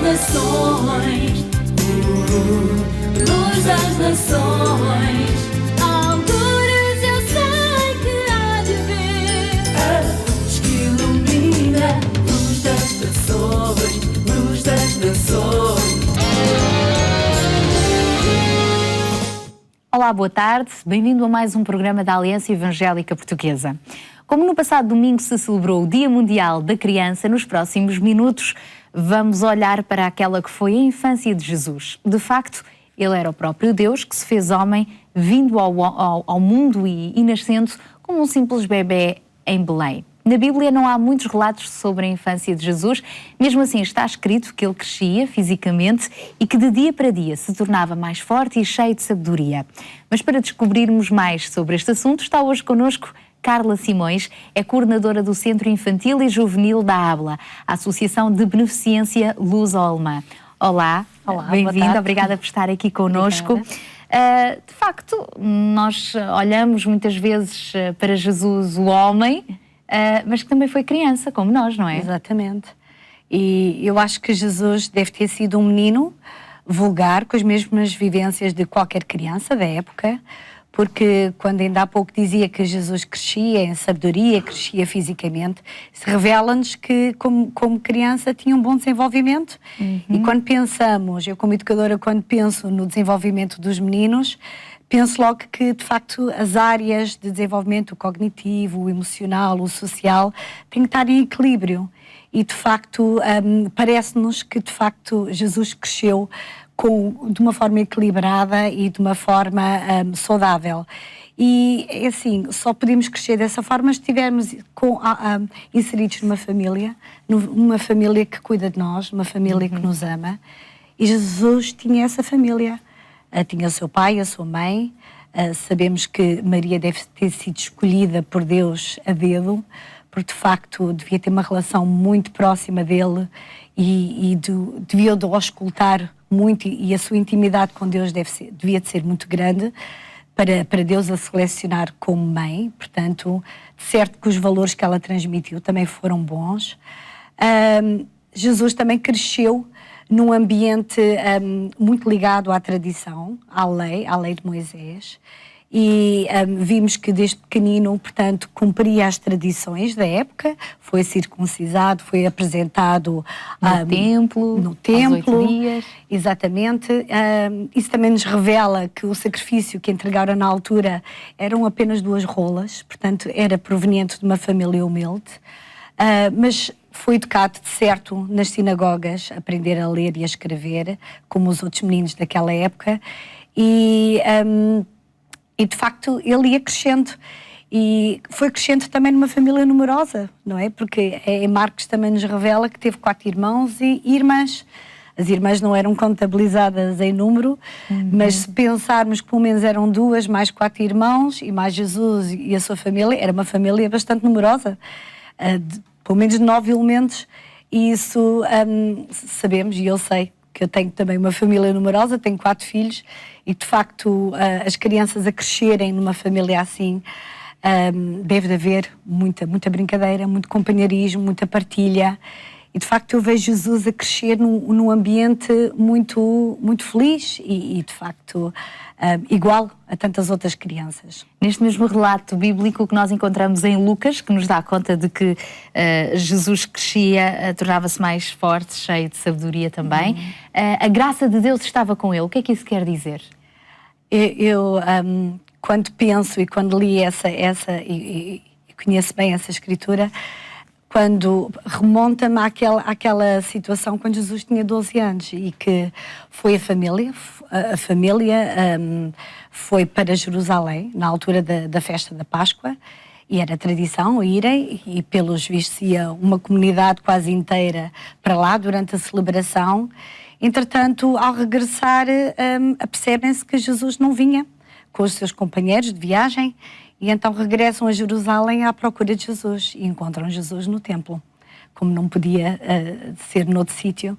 nações, luz das nações. Alturas eu sei que há de ver a luz que ilumina, luz das nações, luz das nações. Olá, boa tarde. Bem-vindo a mais um programa da Aliança Evangélica Portuguesa. Como no passado domingo se celebrou o Dia Mundial da Criança, nos próximos minutos vamos olhar para aquela que foi a infância de Jesus. De facto, ele era o próprio Deus que se fez homem, vindo ao mundo e nascendo como um simples bebé em Belém. Na Bíblia não há muitos relatos sobre a infância de Jesus, mesmo assim está escrito que ele crescia fisicamente e que de dia para dia se tornava mais forte e cheio de sabedoria. Mas para descobrirmos mais sobre este assunto, está hoje connosco Carla Simões, é coordenadora do Centro Infantil e Juvenil da ABLA, a Associação de Beneficência Luso-Alemã. Olá, bem-vinda, obrigada por estar aqui connosco. De facto, nós olhamos muitas vezes para Jesus, o homem, mas que também foi criança, como nós, não é? Exatamente. E eu acho que Jesus deve ter sido um menino vulgar, com as mesmas vivências de qualquer criança da época, porque quando ainda há pouco dizia que Jesus crescia em sabedoria, crescia fisicamente, se revela-nos que como criança tinha um bom desenvolvimento. E quando pensamos, eu como educadora, quando penso no desenvolvimento dos meninos, penso logo que, de facto, as áreas de desenvolvimento, o cognitivo, o emocional, o social, têm que estar em equilíbrio. E, de facto, parece-nos que, de facto, Jesus cresceu de uma forma equilibrada e de uma forma saudável. E, assim, só podemos crescer dessa forma se estivermos inseridos numa família que cuida de nós, uma família que nos ama. E Jesus tinha essa família. Tinha o seu pai, a sua mãe. Sabemos que Maria deve ter sido escolhida por Deus a dedo, porque de facto devia ter uma relação muito próxima dele e devia de o escutar muito, e a sua intimidade com Deus devia de ser muito grande para Deus a selecionar como mãe. Portanto, certo que os valores que ela transmitiu também foram bons. Jesus também cresceu num ambiente muito ligado à tradição, à lei de Moisés, e vimos que desde pequenino, portanto, cumpria as tradições da época, foi circuncisado, foi apresentado no templo, aos 8 dias. Exatamente. Isso também nos revela que o sacrifício que entregaram na altura eram apenas 2 rolas, portanto, era proveniente de uma família humilde, mas foi educado, de certo, nas sinagogas, a aprender a ler e a escrever, como os outros meninos daquela época, e de facto ele ia crescendo, e foi crescendo também numa família numerosa, não é? Porque em Marcos também nos revela que teve 4 irmãos e irmãs. As irmãs não eram contabilizadas em número, mas se pensarmos que pelo menos eram 2 mais 4 irmãos, e mais Jesus e a sua família, era uma família bastante numerosa, pelo menos 9 elementos, e isso sabemos, e eu sei que eu tenho também uma família numerosa, tenho 4 filhos, e de facto as crianças a crescerem numa família assim, deve de haver muita brincadeira, muito companheirismo, muita partilha, e de facto eu vejo Jesus a crescer num ambiente muito feliz e de facto igual a tantas outras crianças. Neste mesmo relato bíblico que nós encontramos em Lucas, que nos dá conta de que Jesus crescia, tornava-se mais forte, cheio de sabedoria também, a graça de Deus estava com ele. O que é que isso quer dizer? Eu quando penso e quando li e conheço bem essa escritura, quando remonta-me àquela situação quando Jesus tinha 12 anos e que foi a família foi para Jerusalém, na altura da festa da Páscoa, e era tradição irem, e pelos vistos ia uma comunidade quase inteira para lá durante a celebração. Entretanto, ao regressar, apercebem-se que Jesus não vinha com os seus companheiros de viagem, e então regressam a Jerusalém à procura de Jesus e encontram Jesus no templo, como não podia ser noutro sítio.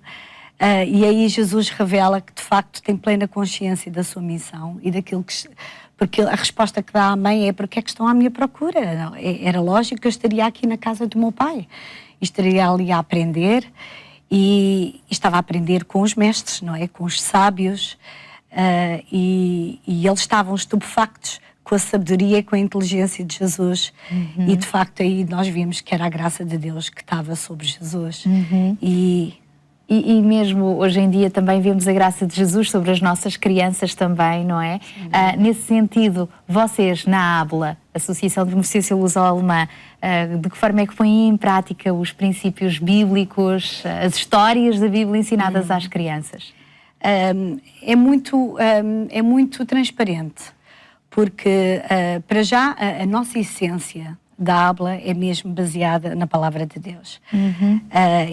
E aí Jesus revela que de facto tem plena consciência da sua missão e daquilo que... Porque a resposta que dá à mãe é: porque é que estão à minha procura? Era lógico que eu estaria aqui na casa do meu pai. E estaria ali a aprender. e estava a aprender com os mestres, não é? Com os sábios, e eles estavam estupefactos com a sabedoria e com a inteligência de Jesus. E de facto aí nós vimos que era a graça de Deus que estava sobre Jesus. E mesmo hoje em dia também vemos a graça de Jesus sobre as nossas crianças também, não é? Nesse sentido, vocês na ABLA, Associação de Beneficência Luso-Alemã, de que forma é que põem em prática os princípios bíblicos, as histórias da Bíblia ensinadas às crianças? É muito transparente, porque para já a nossa essência da ABLA é mesmo baseada na Palavra de Deus.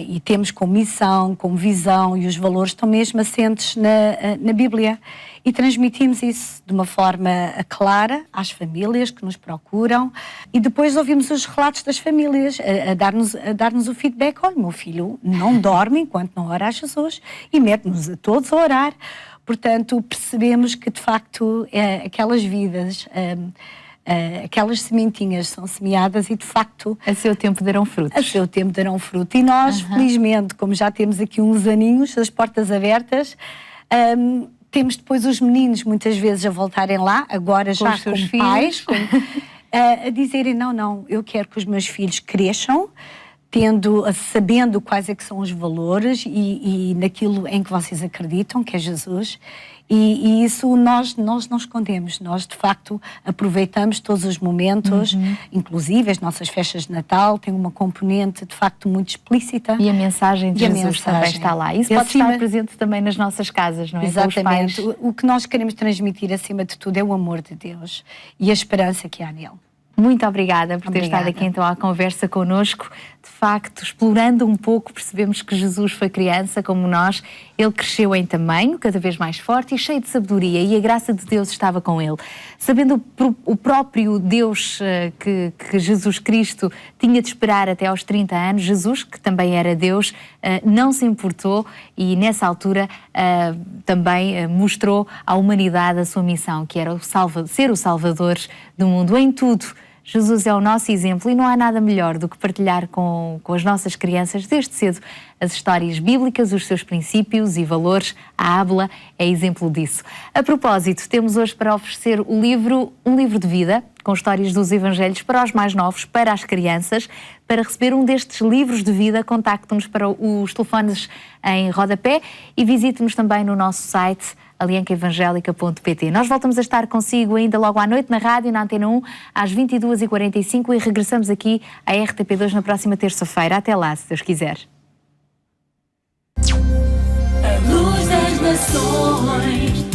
E temos como missão, como visão, e os valores estão mesmo assentes na Bíblia. E transmitimos isso de uma forma clara às famílias que nos procuram, e depois ouvimos os relatos das famílias a dar-nos o feedback: olha, meu filho não dorme enquanto não ora a Jesus, e mete-nos a todos a orar. Portanto, percebemos que de facto aquelas vidas, aquelas sementinhas são semeadas e de facto A seu tempo darão frutos. a seu tempo darão fruto. E nós, felizmente, como já temos aqui uns aninhos, as portas abertas, temos depois os meninos muitas vezes a voltarem lá, agora já os seus como pais, filhos. a dizerem: não, eu quero que os meus filhos cresçam sabendo quais é que são os valores e naquilo em que vocês acreditam, que é Jesus. E isso nós não escondemos, nós de facto aproveitamos todos os momentos, inclusive as nossas festas de Natal têm uma componente de facto muito explícita. E a mensagem de Jesus também está lá. Isso pode estar presente também nas nossas casas, não é? Exatamente. O que nós queremos transmitir acima de tudo é o amor de Deus e a esperança que há nele. Muito obrigada por ter estado aqui então à conversa connosco. De facto, explorando um pouco, percebemos que Jesus foi criança como nós. Ele cresceu em tamanho, cada vez mais forte e cheio de sabedoria, e a graça de Deus estava com ele. Sabendo o próprio Deus que Jesus Cristo tinha de esperar até aos 30 anos, Jesus, que também era Deus, não se importou e nessa altura também mostrou à humanidade a sua missão, que era ser o Salvador do mundo em tudo. Jesus é o nosso exemplo e não há nada melhor do que partilhar com as nossas crianças desde cedo as histórias bíblicas, os seus princípios e valores. A ABLA é exemplo disso. A propósito, temos hoje para oferecer um livro de vida com histórias dos Evangelhos para os mais novos, para as crianças. Para receber um destes livros de vida, contacte-nos para os telefones em rodapé e visite-nos também no nosso site aliancaevangelica.pt. Nós voltamos a estar consigo ainda logo à noite na rádio, na Antena 1, às 22h45 e regressamos aqui à RTP2 na próxima terça-feira. Até lá, se Deus quiser. A luz das nações.